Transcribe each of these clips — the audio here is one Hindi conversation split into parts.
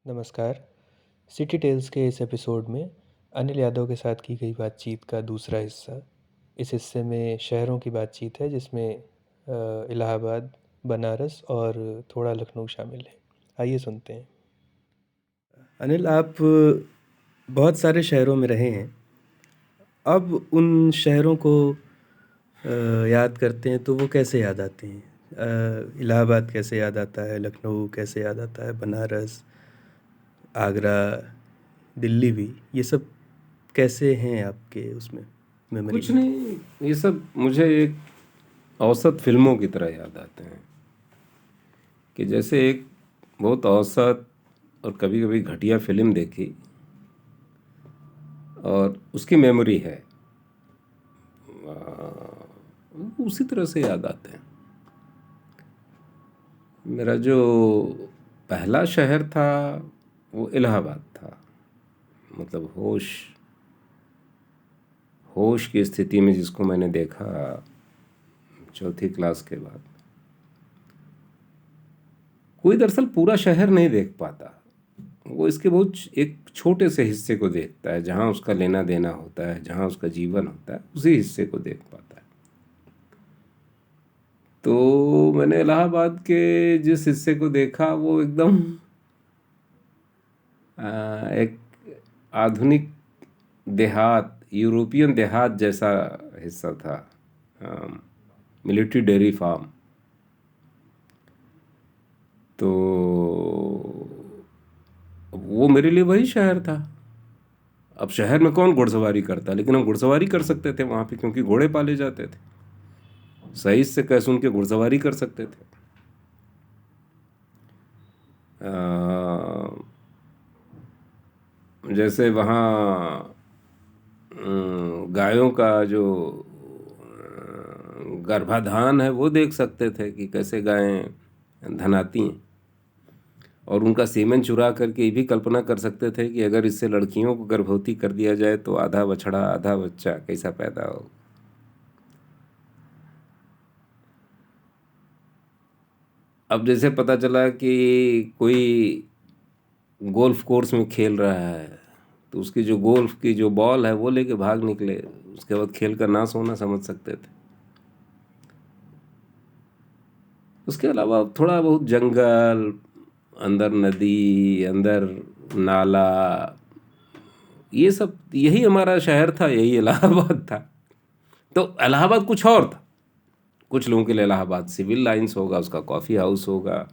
नमस्कार। सिटी टेल्स के इस एपिसोड में अनिल यादव के साथ की गई बातचीत का दूसरा हिस्सा। इस हिस्से में शहरों की बातचीत है जिसमें इलाहाबाद, बनारस और थोड़ा लखनऊ शामिल है। आइए सुनते हैं। अनिल, आप बहुत सारे शहरों में रहे हैं। अब उन शहरों को याद करते हैं तो वो कैसे याद आते हैं? इलाहाबाद कैसे याद आता है? लखनऊ कैसे याद आता है? बनारस, आगरा, दिल्ली भी, ये सब कैसे हैं आपके उसमें मेमोरी कुछ में? नहीं, ये सब मुझे एक औसत फिल्मों की तरह याद आते हैं कि जैसे एक बहुत औसत और कभी कभी घटिया फिल्म देखी और उसकी मेमोरी है, उसी तरह से याद आते हैं। मेरा जो पहला शहर था वो इलाहाबाद था। मतलब होश होश की स्थिति में जिसको मैंने देखा चौथी क्लास के बाद। कोई दरअसल पूरा शहर नहीं देख पाता, वो इसके बहुत एक छोटे से हिस्से को देखता है, जहाँ उसका लेना देना होता है, जहाँ उसका जीवन होता है, उसी हिस्से को देख पाता है। तो मैंने इलाहाबाद के जिस हिस्से को देखा वो एकदम एक आधुनिक देहात, यूरोपियन देहात जैसा हिस्सा था। Military dairy farm. तो वो मेरे लिए वही शहर था। अब शहर में कौन घुड़सवारी करता, लेकिन हम घुड़सवारी कर सकते थे वहाँ पे, क्योंकि घोड़े पाले जाते थे। सही से कह सुन के घुड़सवारी कर सकते थे। जैसे वहाँ गायों का जो गर्भाधान है वो देख सकते थे कि कैसे गायें धनाती हैं, और उनका सीमेन चुरा करके ये भी कल्पना कर सकते थे कि अगर इससे लड़कियों को गर्भवती कर दिया जाए तो आधा बछड़ा आधा बच्चा कैसा पैदा हो। अब जैसे पता चला कि कोई गोल्फ कोर्स में खेल रहा है, तो उसकी जो गोल्फ की जो बॉल है वो लेके भाग निकले, उसके बाद खेल का नाश होना समझ सकते थे। उसके अलावा थोड़ा बहुत जंगल, अंदर नदी, अंदर नाला, ये सब, यही हमारा शहर था, यही इलाहाबाद था। तो इलाहाबाद कुछ और था। कुछ लोगों के लिए इलाहाबाद सिविल लाइंस होगा, उसका कॉफ़ी हाउस होगा।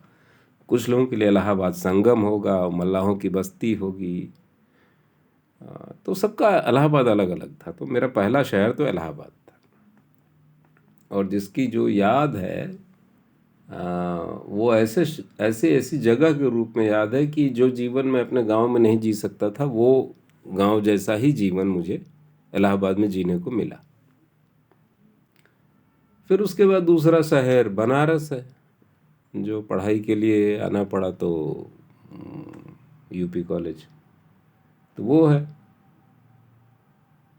कुछ लोगों के लिए इलाहाबाद संगम होगा, मल्लाहों की बस्ती होगी। तो सबका इलाहाबाद अलग अलग था। तो मेरा पहला शहर तो इलाहाबाद था, और जिसकी जो याद है वो ऐसे ऐसे ऐसी जगह के रूप में याद है कि जो जीवन में अपने गांव में नहीं जी सकता था, वो गांव जैसा ही जीवन मुझे इलाहाबाद में जीने को मिला। फिर उसके बाद दूसरा शहर बनारस है, जो पढ़ाई के लिए आना पड़ा, तो यूपी कॉलेज, तो वो है।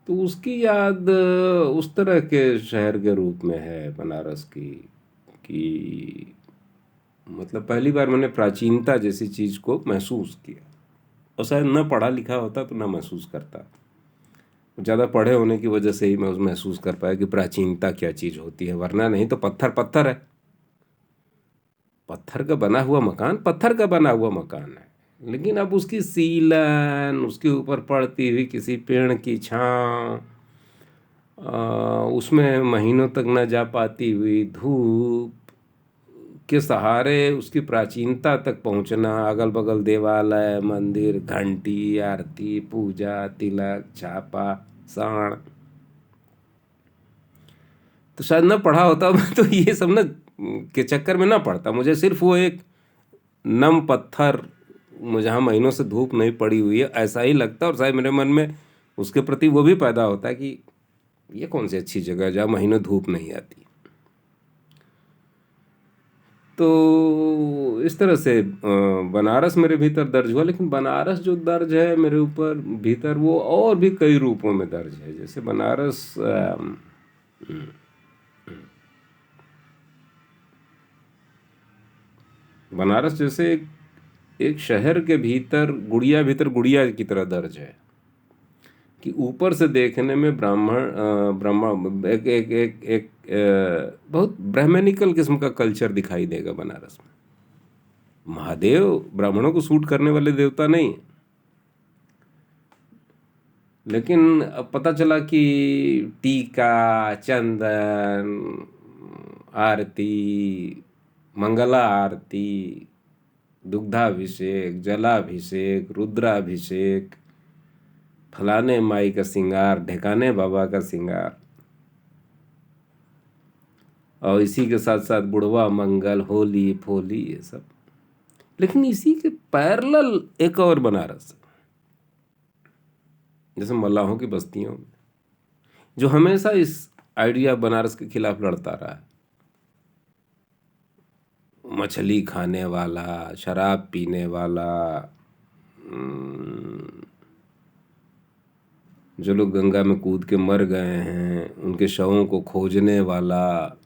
तो उसकी याद उस तरह के शहर के रूप में है बनारस की, कि मतलब पहली बार मैंने प्राचीनता जैसी चीज़ को महसूस किया। और शायद न पढ़ा लिखा होता तो ना महसूस करता। ज़्यादा पढ़े होने की वजह से ही मैं उस महसूस कर पाया कि प्राचीनता क्या चीज़ होती है, वरना नहीं तो पत्थर पत्थर है। पत्थर का बना हुआ मकान पत्थर का बना हुआ मकान है, लेकिन अब उसकी सीलन, उसके ऊपर पड़ती हुई किसी पेड़ की छाँव, उसमें महीनों तक न जा पाती हुई धूप के सहारे उसकी प्राचीनता तक पहुंचना, अगल बगल देवालय, मंदिर, घंटी, आरती, पूजा, तिलक, छापा, साण। तो शायद ना पढ़ा होता मैं तो ये सब ना के चक्कर में ना पड़ता। मुझे सिर्फ वो एक नम पत्थर, जहाँ महीनों से धूप नहीं पड़ी हुई है, ऐसा ही लगता। और शायद मेरे मन में उसके प्रति वो भी पैदा होता है कि ये कौन सी अच्छी जगह है जहाँ महीनों धूप नहीं आती। तो इस तरह से बनारस मेरे भीतर दर्ज हुआ। लेकिन बनारस जो दर्ज है मेरे ऊपर भीतर, वो और भी कई रूपों में दर्ज है। जैसे बनारस जैसे एक एक शहर के भीतर गुड़िया की तरह दर्ज है कि ऊपर से देखने में ब्राह्मण एक एक एक एक बहुत ब्राह्मणिकल किस्म का कल्चर दिखाई देगा बनारस में। महादेव ब्राह्मणों को सूट करने वाले देवता नहीं, लेकिन अब पता चला कि टीका, चंदन, आरती, मंगला आरती, दुग्धाभिषेक, जलाभिषेक, रुद्राभिषेक, फलाने माई का श्रृंगार, ढेकाने बाबा का श्रृंगार, और इसी के साथ साथ बुढ़वा मंगल, होली फोली, ये सब। लेकिन इसी के पैरेलल एक और बनारस, जैसे मल्लाहों की बस्तियों में, जो हमेशा इस आइडिया बनारस के खिलाफ लड़ता रहा है। मछली खाने वाला, शराब पीने वाला, जो लोग गंगा में कूद के मर गए हैं उनके शवों को खोजने वाला,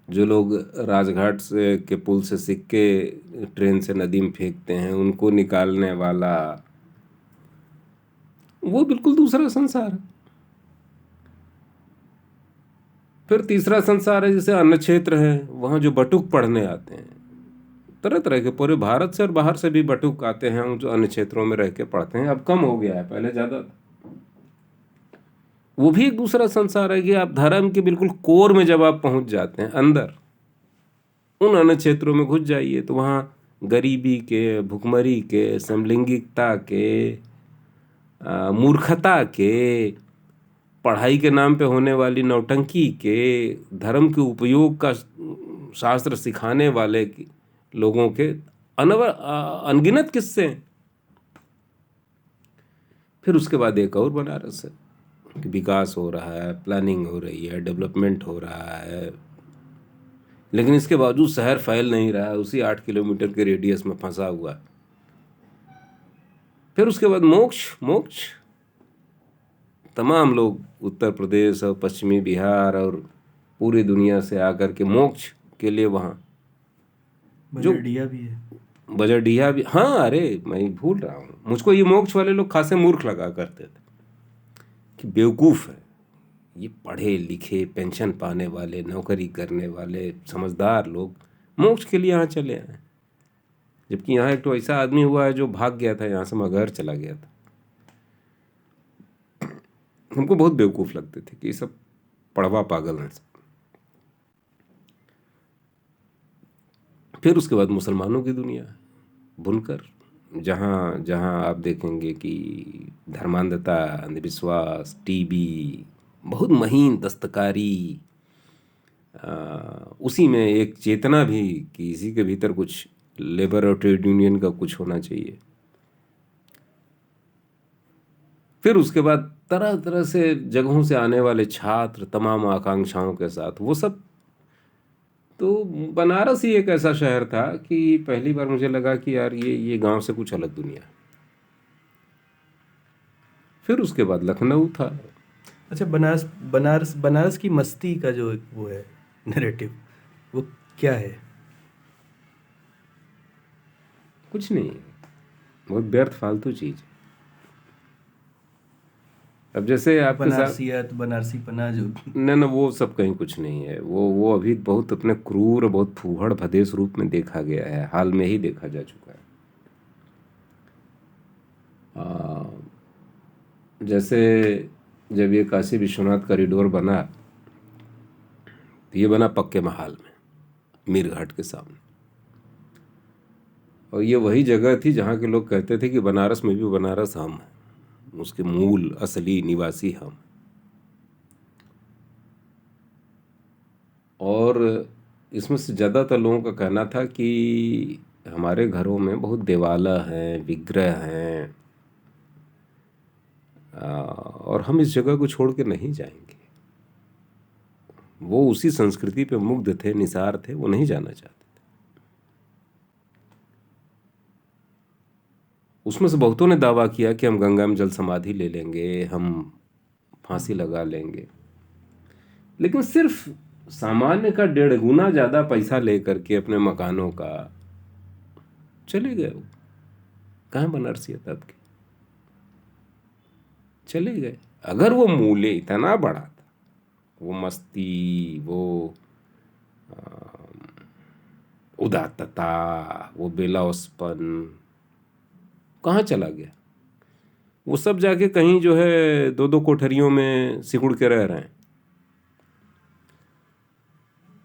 जो लोग राजघाट से के पुल से सिक्के ट्रेन से नदी में फेंकते हैं उनको निकालने वाला, वो बिल्कुल दूसरा संसार है। फिर तीसरा संसार है, जैसे अन्न क्षेत्र है, वहाँ जो बटुक पढ़ने आते हैं, तरह तरह के, पूरे भारत से और बाहर से भी बटुक आते हैं जो अन्य क्षेत्रों में रह के पढ़ते हैं। अब कम हो गया है, पहले ज़्यादा था। वो भी एक दूसरा संसार है कि आप धर्म के बिल्कुल कोर में जब आप पहुंच जाते हैं, अंदर उन अन्य क्षेत्रों में घुस जाइए, तो वहाँ गरीबी के, भुखमरी के, समलैंगिकता के, मूर्खता के, पढ़ाई के नाम पे होने वाली नौटंकी के, धर्म के उपयोग का शास्त्र सिखाने वाले लोगों के अनगिनत किस्से हैं। फिर उसके बाद एक और बनारस है कि विकास हो रहा है, प्लानिंग हो रही है, डेवलपमेंट हो रहा है, लेकिन इसके बावजूद शहर फैल नहीं रहा है, उसी 8 किलोमीटर के रेडियस में फंसा हुआ है। फिर उसके बाद मोक्ष तमाम लोग उत्तर प्रदेश और पश्चिमी बिहार और पूरी दुनिया से आकर के मोक्ष के लिए वहाँ, जो बजरडिया भी है, बजरडिया भी, हाँ, अरे मैं भूल रहा हूँ। मुझको ये मोक्ष वाले लोग खासे मूर्ख लगा करते थे कि बेवकूफ़ है ये, पढ़े लिखे पेंशन पाने वाले, नौकरी करने वाले समझदार लोग मोक्ष के लिए यहाँ चले आए, जबकि यहाँ एक तो ऐसा आदमी हुआ है जो भाग गया था यहाँ से, मगहर चला गया था। हमको बहुत बेवकूफ़ लगते थे कि ये सब पढ़वा पागल हैं सब। फिर उसके बाद मुसलमानों की दुनिया, बुनकर, जहाँ जहाँ आप देखेंगे कि धर्मांधता, अंधविश्वास, टीबी, बहुत महीन दस्तकारी, उसी में एक चेतना भी कि इसी के भीतर कुछ लेबर और ट्रेड यूनियन का कुछ होना चाहिए। फिर उसके बाद तरह तरह से जगहों से आने वाले छात्र तमाम आकांक्षाओं के साथ, वो सब। तो बनारस ही एक ऐसा शहर था कि पहली बार मुझे लगा कि यार ये गांव से कुछ अलग दुनिया है। फिर उसके बाद लखनऊ था। अच्छा, बनारस की मस्ती का जो वो है नैरेटिव, वो क्या है? कुछ नहीं, बहुत व्यर्थ फालतू चीज़। अब जैसे आपके साथ बनारसियत, बनारसीपना जो न वो सब कहीं कुछ नहीं है। वो अभी बहुत अपने क्रूर, बहुत फूहड़ भदेश रूप में देखा गया है, हाल में ही देखा जा चुका है। जैसे जब ये काशी विश्वनाथ कॉरिडोर बना, तो ये बना पक्के महाल में, मीर घाट के सामने, और ये वही जगह थी जहाँ के लोग कहते थे कि बनारस में भी बनारस हम हैं, उसके मूल असली निवासी हम। और इसमें से ज़्यादातर लोगों का कहना था कि हमारे घरों में बहुत देवाला हैं, विग्रह हैं, और हम इस जगह को छोड़ के नहीं जाएंगे। वो उसी संस्कृति पे मुग्ध थे, निसार थे, वो नहीं जाना चाहते थे। उसमें से बहुतों ने दावा किया कि हम गंगा में जल समाधि ले लेंगे, हम फांसी लगा लेंगे, लेकिन सिर्फ सामान्य का 1.5 गुना ज़्यादा पैसा लेकर के अपने मकानों का चले गए। कहाँ बनारसियत आपकी? चले गए। अगर वो मूल्य इतना बड़ा था, वो मस्ती, वो उदात्तता, वो बेलौसपन कहाँ चला गया? वो सब जाके कहीं जो है दो दो कोठरियों में सिकुड़ के रह रहे हैं।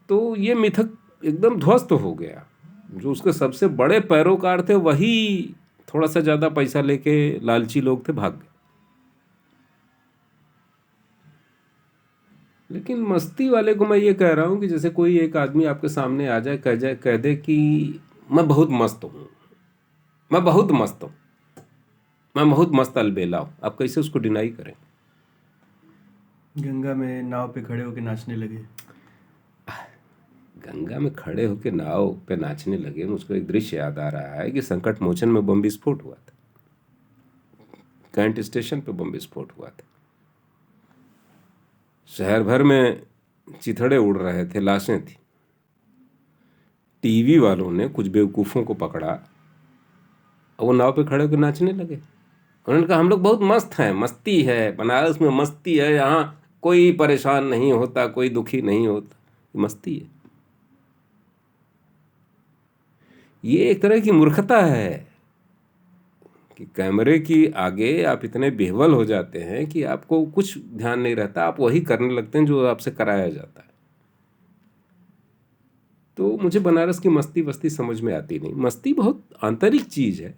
तो ये मिथक एकदम ध्वस्त हो गया। जो उसके सबसे बड़े पैरोकार थे वही थोड़ा सा ज़्यादा पैसा लेके लालची लोग थे, भाग गए। लेकिन मस्ती वाले को मैं ये कह रहा हूँ कि जैसे कोई एक आदमी आपके सामने आ जाए, कह दे कि मैं बहुत मस्त हूँ, मैं बहुत मस्त हूँ, मैं बहुत मस्त अलबेला हूँ, आप कैसे उसको डिनाई करें? गंगा में नाव पे खड़े होकर नाचने लगे। गंगा में खड़े होकर नाव पे नाचने लगे, मुझको एक दृश्य याद आ रहा है कि संकट मोचन में बम विस्फोट हुआ था, कैंट स्टेशन पे बम विस्फोट हुआ था। शहर भर में चिथड़े उड़ रहे थे, लाशें थी। टीवी वालों ने कुछ बेवकूफ़ों को पकड़ा और वो नाव पे खड़े होकर नाचने लगे। उन्होंने कहा हम लोग बहुत मस्त हैं, मस्ती है, बनारस में मस्ती है, यहाँ कोई परेशान नहीं होता, कोई दुखी नहीं होता, मस्ती है। ये एक तरह की मूर्खता है कि कैमरे की आगे आप इतने बेहवल हो जाते हैं कि आपको कुछ ध्यान नहीं रहता, आप वही करने लगते हैं जो आपसे कराया जाता है। तो मुझे बनारस की मस्ती वस्ती समझ में आती नहीं। मस्ती बहुत आंतरिक चीज़ है,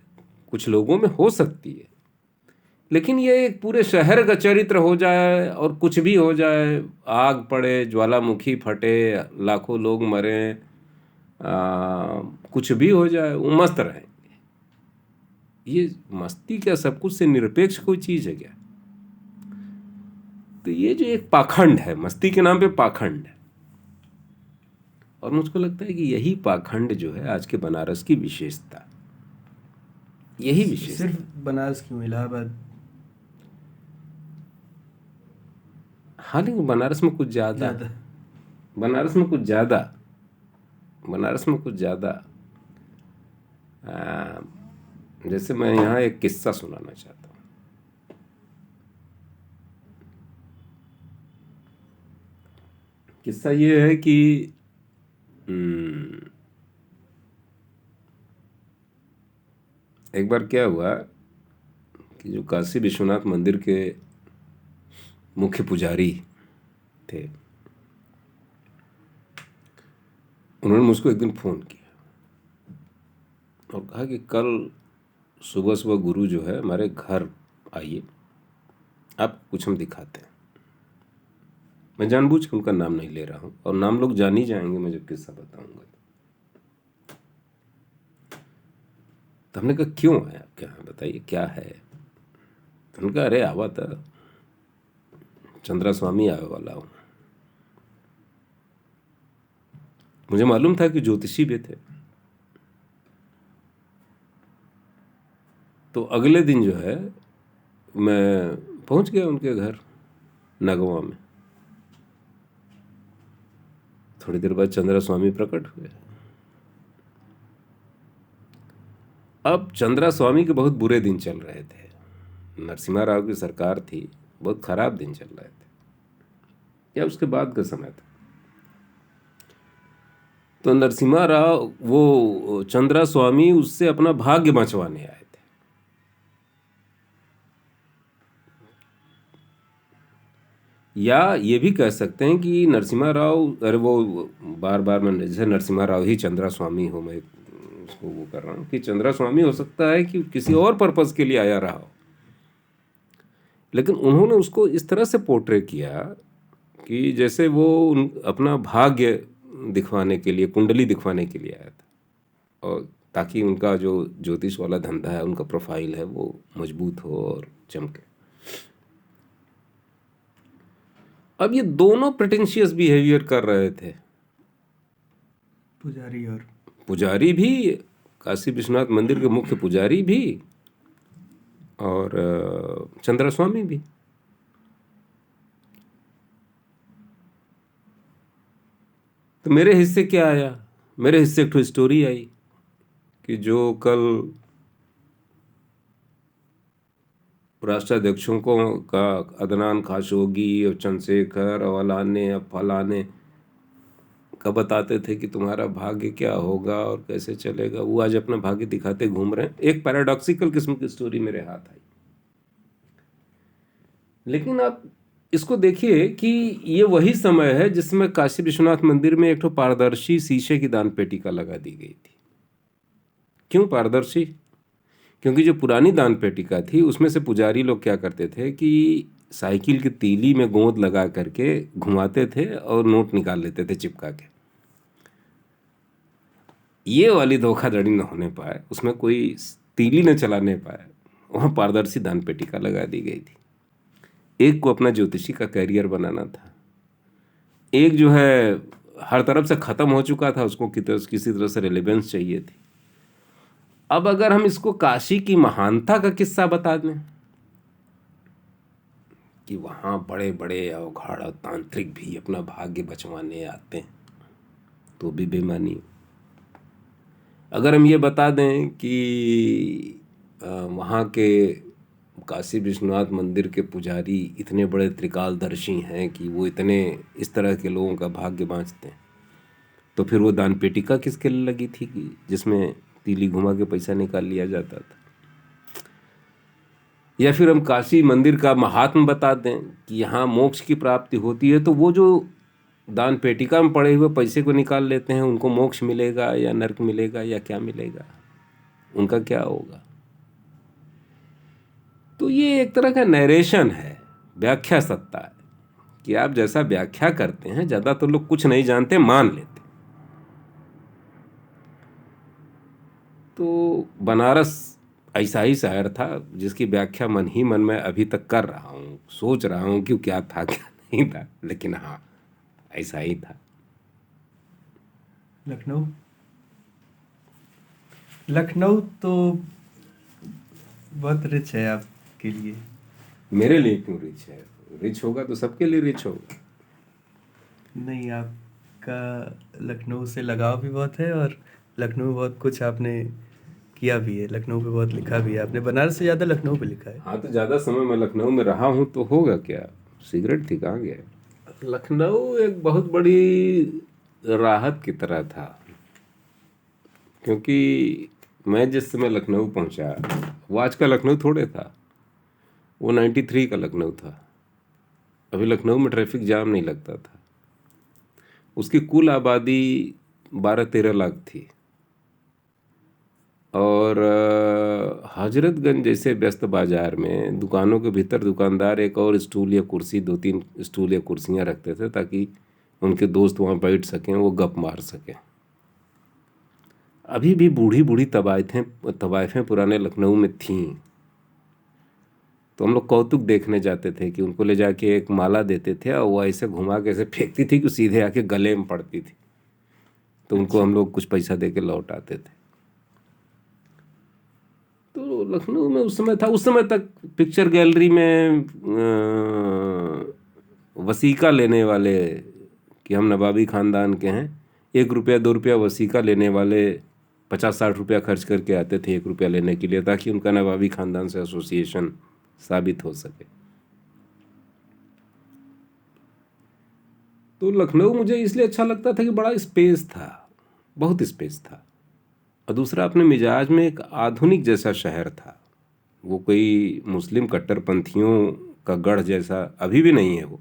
कुछ लोगों में हो सकती है, लेकिन ये एक पूरे शहर का चरित्र हो जाए और कुछ भी हो जाए, आग पड़े, ज्वालामुखी फटे, लाखों लोग मरें, कुछ भी हो जाए, वो मस्त रहें, ये मस्ती क्या सब कुछ से निरपेक्ष कोई चीज़ है क्या? तो ये जो एक पाखंड है, मस्ती के नाम पे पाखंड है, और मुझको लगता है कि यही पाखंड जो है आज के बनारस की विशेषता, यही विशेषता। सिर्फ बनारस क्यों, इलाहाबाद? हाँ, लेकिन बनारस में कुछ ज़्यादा, बनारस में कुछ ज़्यादा, बनारस में कुछ ज़्यादा। जैसे मैं यहाँ एक किस्सा सुनाना चाहता हूँ। किस्सा ये है कि एक बार क्या हुआ कि जो काशी विश्वनाथ मंदिर के मुख्य पुजारी थे, उन्होंने मुझको एक दिन फ़ोन किया और कहा कि कल सुबह सुबह गुरु जो है हमारे घर आइए, आप कुछ हम दिखाते हैं। मैं जानबूझ के उनका नाम नहीं ले रहा हूँ, और नाम लोग जान ही जाएंगे मैं जब किस्सा बताऊंगा। तो हमने कहा क्यों आए आपके यहाँ, बताइए क्या है? उन्होंने कहा अरे आवा था, चंद्रा स्वामी आवे वाला हूँ। मुझे मालूम था कि ज्योतिषी भी थे। तो अगले दिन जो है मैं पहुंच गया उनके घर नगवा में। थोड़ी देर बाद चंद्रा स्वामी प्रकट हुए। अब चंद्रा स्वामी के बहुत बुरे दिन चल रहे थे, नरसिम्हा राव की सरकार थी, बहुत खराब दिन चल रहे थे, या उसके बाद का समय था। तो नरसिम्हा राव, वो चंद्रा स्वामी उससे अपना भाग्य बचवाने आए थे। या ये भी कह सकते हैं कि नरसिम्हा राव, अरे वो बार बार मैं जैसे नरसिम्हा राव ही चंद्रा स्वामी हो, मैं उसको वो कर रहा हूँ कि चंद्रा स्वामी हो सकता है कि किसी और पर्पज़ के लिए आया रहा हो, लेकिन उन्होंने उसको इस तरह से पोर्ट्रे किया कि जैसे वो अपना भाग्य दिखवाने के लिए, कुंडली दिखवाने के लिए आया था, और ताकि उनका जो ज्योतिष वाला धंधा है, उनका प्रोफाइल है, वो मजबूत हो और चमके। अब ये दोनों प्रिटेंशियस बिहेवियर कर रहे थे, पुजारी भी, काशी विश्वनाथ मंदिर के मुख्य पुजारी भी, और चंद्रा स्वामी भी। तो मेरे हिस्से क्या आया? मेरे हिस्से एक स्टोरी आई कि जो कल राष्ट्राध्यक्षों को का अदनान खाशोगी और चंद्रशेखर और अलाने और फलाने का बताते थे कि तुम्हारा भाग्य क्या होगा और कैसे चलेगा, वो आज अपना भाग्य दिखाते घूम रहे हैं। एक पैराडॉक्सिकल किस्म की स्टोरी मेरे हाथ आई। लेकिन आप इसको देखिए कि ये वही समय है जिसमें काशी विश्वनाथ मंदिर में एक तो पारदर्शी शीशे की दान पेटिका लगा दी गई थी। क्यों पारदर्शी? क्योंकि जो पुरानी दान पेटिका थी उसमें से पुजारी लोग क्या करते थे कि साइकिल की तीली में गोंद लगा करके घुमाते थे और नोट निकाल लेते थे चिपका के। ये वाली धोखाधड़ी न होने पाए, उसमें कोई तीली न चलाने पाए, वहाँ पारदर्शी दान पेटिका लगा दी गई थी। एक को अपना ज्योतिषी का कैरियर बनाना था, एक जो है हर तरफ से ख़त्म हो चुका था, उसको किसी तरह से रिलेवेंस चाहिए थी। अब अगर हम इसको काशी की महानता का किस्सा बता दें कि वहाँ बड़े बड़े अवघाड़ तांत्रिक भी अपना भाग्य बचवाने आते हैं, तो भी बेमानी। अगर हम ये बता दें कि वहाँ के काशी विश्वनाथ मंदिर के पुजारी इतने बड़े त्रिकालदर्शी हैं कि वो इतने इस तरह के लोगों का भाग्य बाँचते हैं, तो फिर वो दान पेटिका किसके लिए लगी थी कि जिसमें तीली घुमा के पैसा निकाल लिया जाता था? या फिर हम काशी मंदिर का महात्म बता दें कि यहाँ मोक्ष की प्राप्ति होती है, तो वो जो दान पेटिका में पड़े हुए पैसे को निकाल लेते हैं, उनको मोक्ष मिलेगा या नरक मिलेगा या क्या मिलेगा, उनका क्या होगा? तो ये एक तरह का नरेशन है, व्याख्या सत्ता है कि आप जैसा व्याख्या करते हैं, ज़्यादातर लोग कुछ नहीं जानते मान लेते। तो बनारस ऐसा ही शहर था जिसकी व्याख्या मन ही मन में अभी तक कर रहा हूँ, सोच रहा हूँ कि क्या था क्या नहीं था, लेकिन हाँ ऐसा ही था। लखनऊ, लखनऊ तो बहुत रिच है आपके लिए। मेरे लिए क्यों रिच है? रिच होगा तो सबके लिए रिच होगा। नहीं, आपका लखनऊ से लगाव भी बहुत है और लखनऊ में बहुत कुछ आपने किया भी है, लखनऊ पे बहुत लिखा भी है आपने। बनारस से ज़्यादा लखनऊ पे लिखा है। हाँ, तो ज़्यादा समय मैं लखनऊ में रहा हूँ तो होगा क्या, सिगरेट थी कहाँ गया। लखनऊ एक बहुत बड़ी राहत की तरह था, क्योंकि मैं जिस समय लखनऊ पहुँचा वो आज का लखनऊ थोड़े था, वो 93 का लखनऊ था। अभी लखनऊ में ट्रैफिक जाम नहीं लगता था। उसकी कुल आबादी 12-13 लाख थी और हजरतगंज जैसे व्यस्त बाज़ार में दुकानों के भीतर दुकानदार एक और स्टूल या कुर्सी, 2-3 स्टूल या कुर्सियाँ रखते थे ताकि उनके दोस्त वहाँ बैठ सकें, वो गप मार सकें। अभी भी बूढ़ी बूढ़ी तवाइफें पुराने लखनऊ में थीं, तो हम लोग कौतुक देखने जाते थे कि उनको ले जाके एक माला देते थे और वो ऐसे घुमा के ऐसे फेंकती थी कि सीधे आके गले में पड़ती थी, तो उनको हम लोग कुछ पैसा दे के लौट आते थे। तो लखनऊ में उस समय था, उस समय तक पिक्चर गैलरी में वसीका लेने वाले कि हम नवाबी ख़ानदान के हैं, 1 रुपया 2 रुपया वसीका लेने वाले 50-60 रुपया खर्च करके आते थे 1 रुपया लेने के लिए, ताकि उनका नवाबी ख़ानदान से एसोसिएशन साबित हो सके। तो लखनऊ मुझे इसलिए अच्छा लगता था कि बड़ा स्पेस था, बहुत स्पेस था, और दूसरा अपने मिजाज में एक आधुनिक जैसा शहर था। वो कोई मुस्लिम कट्टरपंथियों का गढ़ जैसा अभी भी नहीं है वो,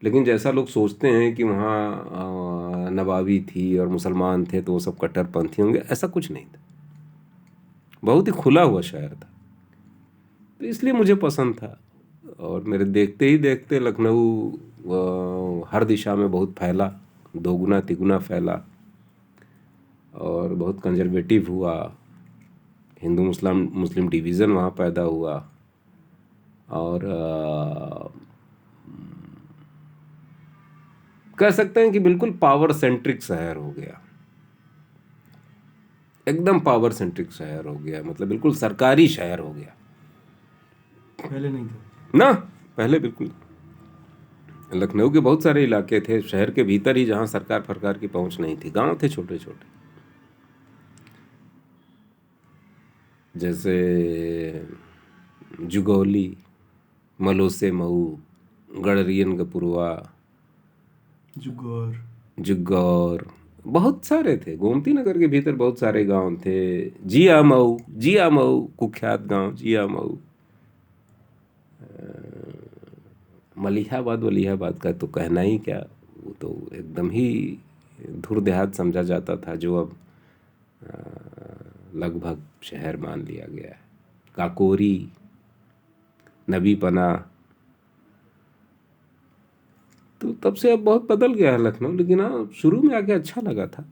लेकिन जैसा लोग सोचते हैं कि वहाँ नवाबी थी और मुसलमान थे तो वो सब कट्टरपंथी होंगे, ऐसा कुछ नहीं था। बहुत ही खुला हुआ शहर था, तो इसलिए मुझे पसंद था। और मेरे देखते ही देखते लखनऊ हर दिशा में बहुत फैला, दोगुना तिगुना फैला और बहुत कंजर्वेटिव हुआ। हिंदू मुस्लिम डिवीज़न वहाँ पैदा हुआ और कह सकते हैं कि बिल्कुल पावर सेंट्रिक शहर हो गया, एकदम पावर सेंट्रिक शहर हो गया, मतलब बिल्कुल सरकारी शहर हो गया। पहले नहीं था ना, पहले बिल्कुल। लखनऊ के बहुत सारे इलाके थे शहर के भीतर ही जहाँ सरकार फरकार की पहुँच नहीं थी, गांव थे छोटे छोटे, जैसे जुगौली, मलोसे मऊ, गड़रियन गपुरवा, जुग्गौर, बहुत सारे थे। गोमती नगर के भीतर बहुत सारे गांव थे। जिया मऊ कुख्यात गांव जिया मऊ। मलिहाबाद का तो कहना ही क्या, वो तो एकदम ही धुर देहात समझा जाता था, जो अब लगभग शहर मान लिया गया है। काकोरी, नबीपना, तो तब से अब बहुत बदल गया है लखनऊ। लेकिन हाँ, शुरू में आके अच्छा लगा था।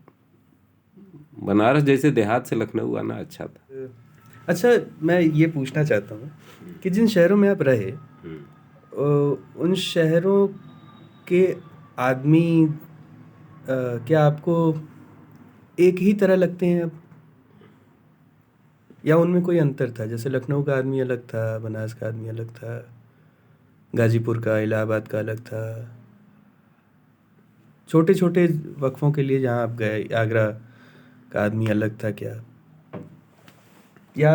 बनारस जैसे देहात से लखनऊ आना अच्छा था। अच्छा, मैं ये पूछना चाहता हूँ कि जिन शहरों में आप रहे, उन शहरों के आदमी क्या आपको एक ही तरह लगते हैं अब, या उनमें कोई अंतर था? जैसे लखनऊ का आदमी अलग था, बनारस का आदमी अलग था, गाजीपुर का, इलाहाबाद का अलग था। छोटे छोटे वक्फों के लिए जहाँ आप गए, आगरा का आदमी अलग था क्या, या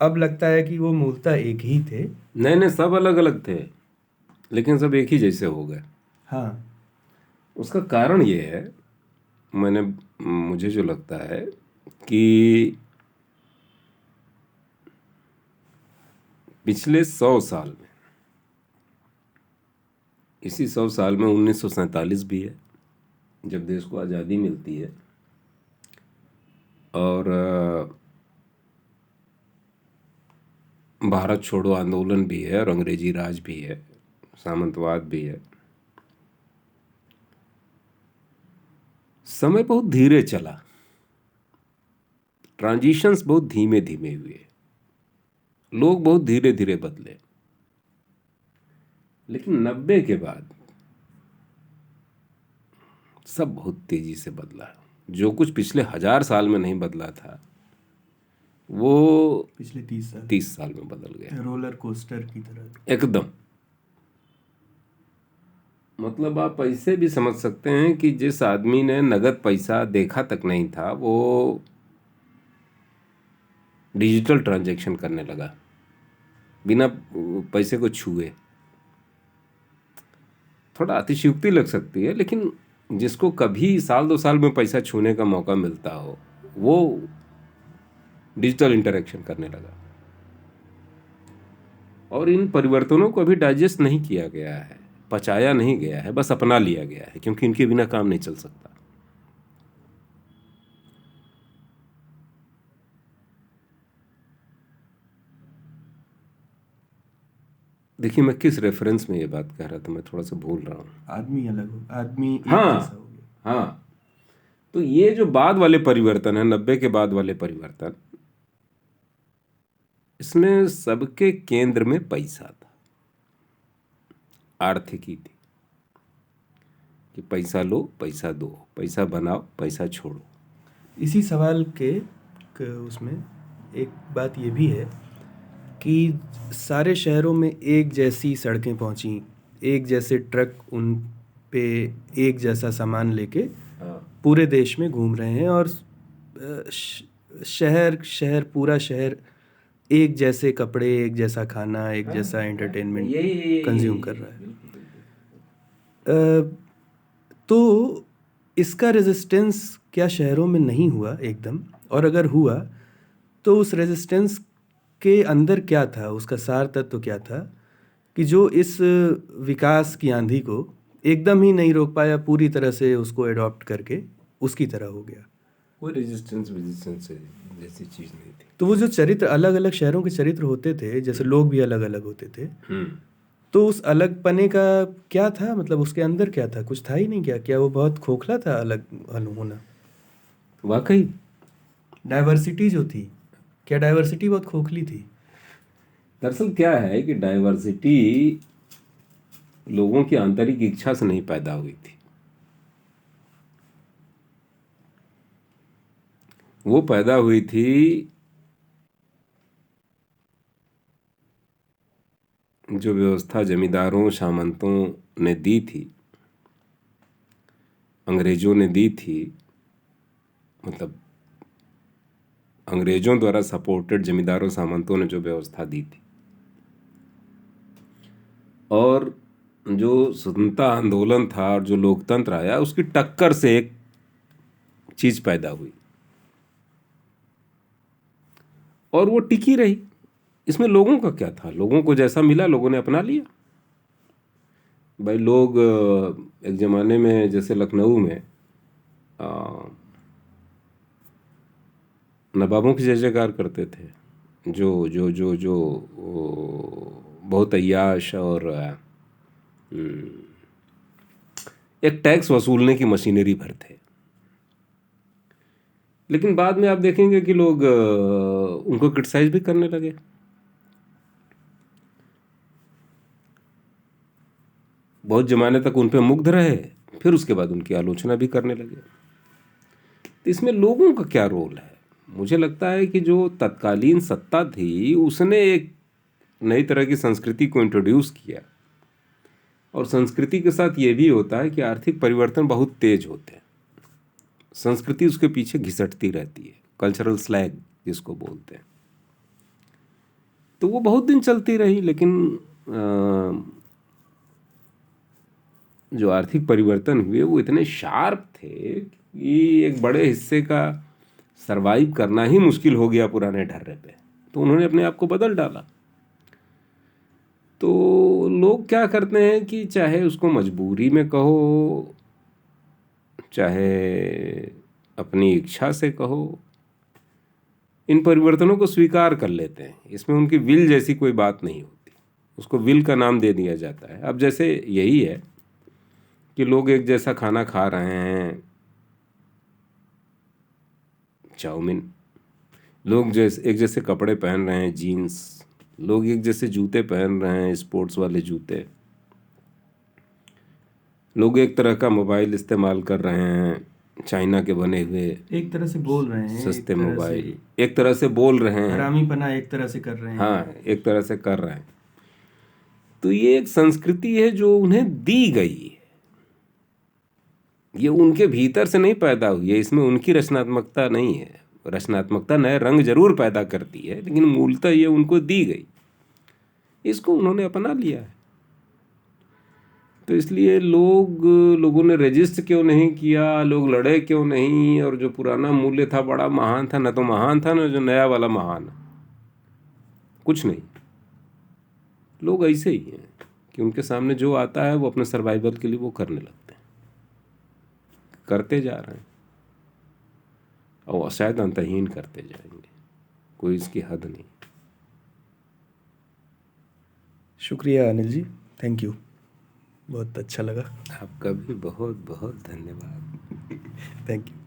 अब लगता है कि वो मूलतः एक ही थे? नहीं, सब अलग अलग थे, लेकिन सब एक ही जैसे हो गए। हाँ। उसका कारण ये है, मुझे जो लगता है कि पिछले 100 साल में, इसी 100 साल में 1947 भी है, जब देश को आज़ादी मिलती है, और भारत छोड़ो आंदोलन भी है, और अंग्रेजी राज भी है, सामंतवाद भी है। समय बहुत धीरे चला, ट्रांजिशंस बहुत धीमे धीमे हुए, लोग बहुत धीरे धीरे बदले। लेकिन 90 के बाद सब बहुत तेजी से बदला। जो कुछ पिछले 1000 साल में नहीं बदला था, वो पिछले 30 साल में बदल गया, रोलर कोस्टर की तरह एकदम। मतलब आप ऐसे भी समझ सकते हैं कि जिस आदमी ने नगद पैसा देखा तक नहीं था, वो डिजिटल ट्रांजैक्शन करने लगा बिना पैसे को छुए। थोड़ा अतिशयोक्ति लग सकती है, लेकिन जिसको कभी साल 2 साल में पैसा छूने का मौका मिलता हो, वो डिजिटल इंटरेक्शन करने लगा। और इन परिवर्तनों को अभी डाइजेस्ट नहीं किया गया है, पचाया नहीं गया है, बस अपना लिया गया है, क्योंकि इनके बिना काम नहीं चल सकता। देखिए, मैं किस रेफरेंस में ये बात कह रहा था, मैं थोड़ा सा भूल रहा हूँ। आदमी अलग हो, आदमी एक हाँ, जैसा हो गया। हाँ। तो ये जो बाद वाले परिवर्तन है, 90 के बाद वाले परिवर्तन, इसमें सबके केंद्र में पैसा था, आर्थिकी थी कि पैसा लो, पैसा दो, पैसा बनाओ, पैसा छोड़ो। इसी सवाल उसमें एक बात ये भी है कि सारे शहरों में एक जैसी सड़कें पहुंची, एक जैसे ट्रक उन पे एक जैसा सामान लेके पूरे देश में घूम रहे हैं, और शहर पूरा शहर एक जैसे कपड़े, एक जैसा खाना, एक जैसा एंटरटेनमेंट कंज्यूम कर रहा है। तो इसका रेजिस्टेंस क्या शहरों में नहीं हुआ एकदम? और अगर हुआ तो उस रेजिस्टेंस के अंदर क्या था, उसका सार तत्व क्या था कि जो इस विकास की आंधी को एकदम ही नहीं रोक पाया, पूरी तरह से उसको अडॉप्ट करके उसकी तरह हो गया? कोई रेजिस्टेंस जैसी चीज़ नहीं थी। तो वो जो चरित्र, अलग अलग शहरों के चरित्र होते थे, जैसे लोग भी अलग अलग होते थे, तो उस अलग पने का क्या था? मतलब उसके अंदर क्या था? कुछ था ही नहीं क्या? क्या वो बहुत खोखला था अलग होना? वाकई डाइवर्सिटी जो थी, क्या डाइवर्सिटी बहुत खोखली थी? दरअसल क्या है कि डाइवर्सिटी लोगों की आंतरिक इच्छा से नहीं पैदा हुई थी, वो पैदा हुई थी जो व्यवस्था जमींदारों सामंतों ने दी थी, अंग्रेजों ने दी थी। मतलब अंग्रेजों द्वारा सपोर्टेड जमींदारों सामंतों ने जो व्यवस्था दी थी, और जो स्वतंत्रता आंदोलन था और जो लोकतंत्र आया, उसकी टक्कर से एक चीज पैदा हुई और वो टिकी रही। इसमें लोगों का क्या था? लोगों को जैसा मिला लोगों ने अपना लिया। भाई लोग एक जमाने में जैसे लखनऊ में नवाबों की जय जयकार करते थे, जो जो जो जो बहुत अय्याश और एक टैक्स वसूलने की मशीनरी भर थे। लेकिन बाद में आप देखेंगे कि लोग उनको क्रिटिसाइज भी करने लगे। बहुत जमाने तक उन पे मुग्ध रहे, फिर उसके बाद उनकी आलोचना भी करने लगे। तो इसमें लोगों का क्या रोल है? मुझे लगता है कि जो तत्कालीन सत्ता थी उसने एक नई तरह की संस्कृति को इंट्रोड्यूस किया, और संस्कृति के साथ ये भी होता है कि आर्थिक परिवर्तन बहुत तेज होते हैं, संस्कृति उसके पीछे घिसटती रहती है, कल्चरल स्लैग जिसको बोलते हैं। तो वो बहुत दिन चलती रही, लेकिन जो आर्थिक परिवर्तन हुए वो इतने शार्प थे कि एक बड़े हिस्से का सरवाइव करना ही मुश्किल हो गया पुराने ढर्रे पे। तो उन्होंने अपने आप को बदल डाला। तो लोग क्या करते हैं कि चाहे उसको मजबूरी में कहो, चाहे अपनी इच्छा से कहो, इन परिवर्तनों को स्वीकार कर लेते हैं। इसमें उनकी विल जैसी कोई बात नहीं होती, उसको विल का नाम दे दिया जाता है। अब जैसे यही है कि लोग एक जैसा खाना खा रहे हैं, चाउमीन, लोग जैसे एक जैसे कपड़े पहन रहे हैं, जीन्स, लोग एक जैसे जूते पहन रहे हैं, स्पोर्ट्स वाले जूते, लोग एक तरह का मोबाइल इस्तेमाल कर रहे हैं, चाइना के बने हुए, एक तरह से बोल रहे हैं, सस्ते मोबाइल, एक तरह से बोल रहे हैं, हरामीपना एक तरह से कर रहे हैं। हाँ, एक तरह से कर रहे हैं। तो ये एक संस्कृति है जो उन्हें दी गई है, ये उनके भीतर से नहीं पैदा हुई है, इसमें उनकी रचनात्मकता नहीं है। रचनात्मकता नए रंग जरूर पैदा करती है, लेकिन मूलतः ये उनको दी गई, इसको उन्होंने अपना लिया है। तो इसलिए लोगों ने रजिस्ट क्यों नहीं किया, लोग लड़े क्यों नहीं, और जो पुराना मूल्य था बड़ा महान था, ना तो महान था ना जो नया वाला महान, कुछ नहीं। लोग ऐसे ही हैं कि उनके सामने जो आता है वो अपने सर्वाइवल के लिए वो करने लगते हैं, करते जा रहे हैं और शायद अंतहीन करते जाएंगे, कोई इसकी हद नहीं। शुक्रिया अनिल जी, थैंक यू, बहुत अच्छा लगा। आपका भी बहुत बहुत धन्यवाद। Thank you.